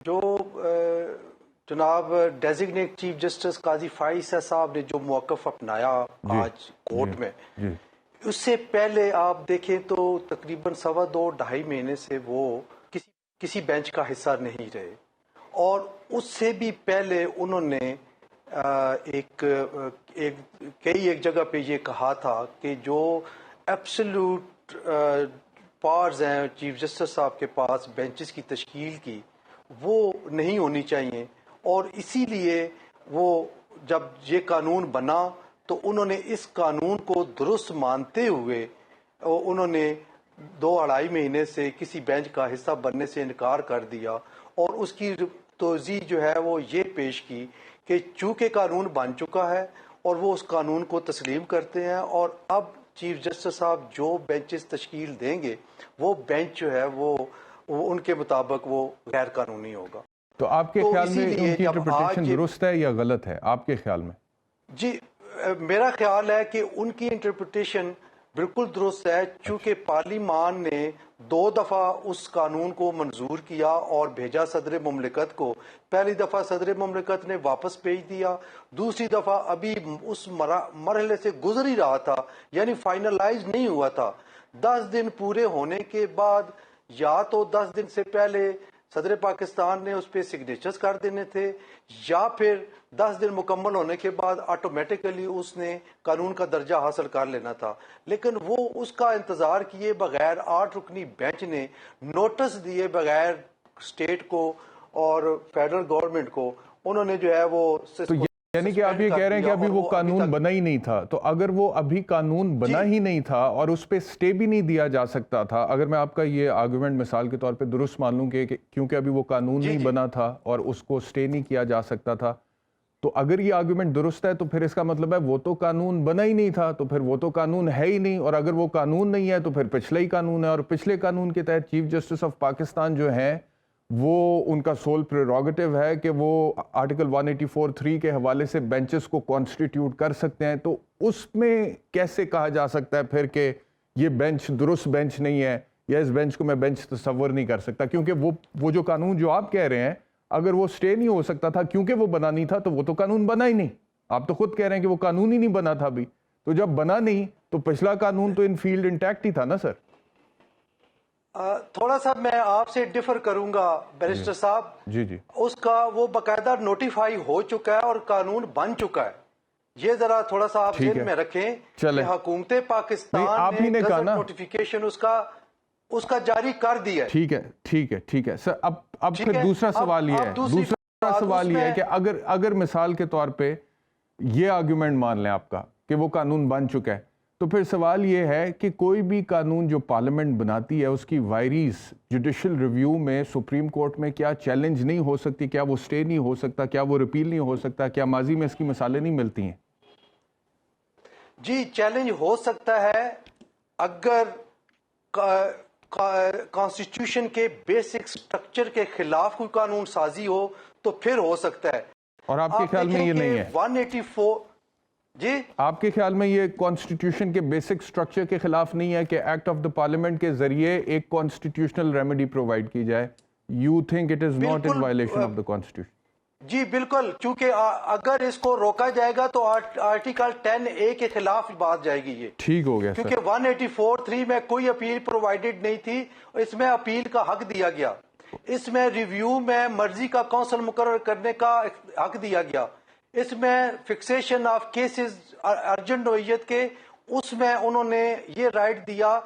جو جناب designate chief justice قاضی فائز صاحب نے جو موقف اپنایا آج کورٹ میں، اس سے پہلے آپ دیکھیں تو تقریباً 2.5 مہینے سے وہ کسی بینچ کا حصہ نہیں رہے، اور اس سے بھی پہلے انہوں نے ایک جگہ پہ یہ کہا تھا کہ جو ایبسلیوٹ پاورز ہیں چیف جسٹس صاحب کے پاس بینچز کی تشکیل کی، وہ نہیں ہونی چاہیے، اور اسی لیے وہ جب یہ قانون بنا تو انہوں نے اس قانون کو درست مانتے ہوئے انہوں نے 2.5 مہینے سے کسی بینچ کا حصہ بننے سے انکار کر دیا، اور اس کی توضیح جو ہے وہ یہ پیش کی کہ چونکہ قانون بن چکا ہے اور وہ اس قانون کو تسلیم کرتے ہیں، اور اب چیف جسٹس صاحب جو بینچز تشکیل دیں گے وہ بینچ جو ہے وہ ان کے مطابق وہ غیر قانونی ہوگا۔ تو آپ کے خیال میں ان کی انٹرپریٹیشن درست ہے یا غلط ہے آپ کے خیال میں؟ جی میرا خیال ہے کہ ان کی انٹرپریٹیشن بالکل درست ہے، چونکہ پارلیمان نے 2 دفعہ اس قانون کو منظور کیا اور بھیجا صدر مملکت کو۔ پہلی دفعہ صدر مملکت نے واپس بھیج دیا، دوسری دفعہ ابھی اس مرحلے سے گزر ہی رہا تھا، یعنی فائنلائز نہیں ہوا تھا۔ 10 دن پورے ہونے کے بعد یا تو 10 دن سے پہلے صدر پاکستان نے اس پہ سگنیچرز کر دینے تھے، یا پھر 10 دن مکمل ہونے کے بعد آٹومیٹیکلی اس نے قانون کا درجہ حاصل کر لینا تھا، لیکن وہ اس کا انتظار کیے بغیر 8 رکنی بینچ نے نوٹس دیے بغیر اسٹیٹ کو اور فیڈرل گورنمنٹ کو انہوں نے جو ہے وہ یعنی کہ آپ یہ کہہ رہے ہیں کہ ابھی وہ قانون بنا ہی نہیں تھا، تو اگر وہ ابھی قانون بنا ہی نہیں تھا اور اس پہ سٹے بھی نہیں دیا جا سکتا تھا، اگر میں آپ کا یہ آرگومنٹ مثال کے طور پہ درست مان لوں کہ کیونکہ ابھی وہ قانون نہیں بنا تھا اور اس کو سٹے نہیں کیا جا سکتا تھا، تو اگر یہ آرگومنٹ درست ہے تو پھر اس کا مطلب ہے وہ تو قانون بنا ہی نہیں تھا، تو پھر وہ تو قانون ہے ہی نہیں، اور اگر وہ قانون نہیں ہے تو پھر پچھلا ہی قانون ہے، اور پچھلے قانون کے تحت چیف جسٹس آف پاکستان جو ہیں وہ ان کا سول پریروگیٹو ہے کہ وہ آرٹیکل 184(3) کے حوالے سے بینچز کو کانسٹیٹیوٹ کر سکتے ہیں، تو اس میں کیسے کہا جا سکتا ہے پھر کہ یہ بینچ درست بینچ نہیں ہے یا اس بینچ کو میں بینچ تصور نہیں کر سکتا؟ کیونکہ وہ جو قانون جو آپ کہہ رہے ہیں اگر وہ سٹے نہیں ہو سکتا تھا کیونکہ وہ بنا نہیں تھا تو وہ تو قانون بنا ہی نہیں۔ آپ تو خود کہہ رہے ہیں کہ وہ قانون ہی نہیں بنا تھا ابھی، تو جب بنا نہیں تو پچھلا قانون تو ان فیلڈ انٹیکٹ ہی تھا نا سر؟ تھوڑا سا میں آپ سے ڈیفر کروں گا بیرسٹر صاحب، جی اس کا وہ باقاعدہ نوٹیفائی ہو چکا ہے اور قانون بن چکا ہے، یہ ذرا تھوڑا سا آپ ذہن میں رکھیں کہ حکومت پاکستان نے گزٹ نوٹیفیکیشن اس کا جاری کر دیا ہے۔ ٹھیک ہے سر، اب پھر دوسرا سوال یہ ہے کہ اگر مثال کے طور پہ یہ آرگومنٹ مان لیں آپ کا کہ وہ قانون بن چکا ہے، تو پھر سوال یہ ہے کہ کوئی بھی قانون جو پارلیمنٹ بناتی ہے اس کی وائریز جوڈیشل ریویو میں سپریم کورٹ میں کیا چیلنج نہیں ہو سکتی؟ کیا وہ سٹے نہیں ہو سکتا؟ کیا وہ ریپیل نہیں ہو سکتا؟ کیا ماضی میں اس کی مثالیں نہیں ملتی ہیں؟ جی چیلنج ہو سکتا ہے، اگر کانسٹیٹیوشن کے بیسک سٹرکچر کے خلاف کوئی قانون سازی ہو تو پھر ہو سکتا ہے۔ اور آپ کے خیال میں یہ نہیں ہے؟ 184 جی آپ کے خیال میں یہ کانسٹیٹیوشن کے بیسک سٹرکچر کے خلاف نہیں ہے کہ ایکٹ آف دا پارلیمنٹ کے ذریعے ایک کانسٹیٹیوشنل ریمیڈی پرووائڈ کی جائے؟ You think it is not in violation of the constitution? جی بالکل، کیونکہ اگر اس کو روکا جائے گا تو آرٹیکل 10A کے خلاف بات جائے گی، یہ ٹھیک ہو گیا کیونکہ 184(3) میں کوئی اپیل پرووائڈڈ نہیں تھی، اس میں اپیل کا حق دیا گیا، اس میں ریویو میں مرضی کا کونسل مقرر کرنے کا حق دیا گیا، اس میں فکسیشن آف کیسز ارجنٹ نوعیت کے، اس میں انہوں نے یہ رائٹ دیا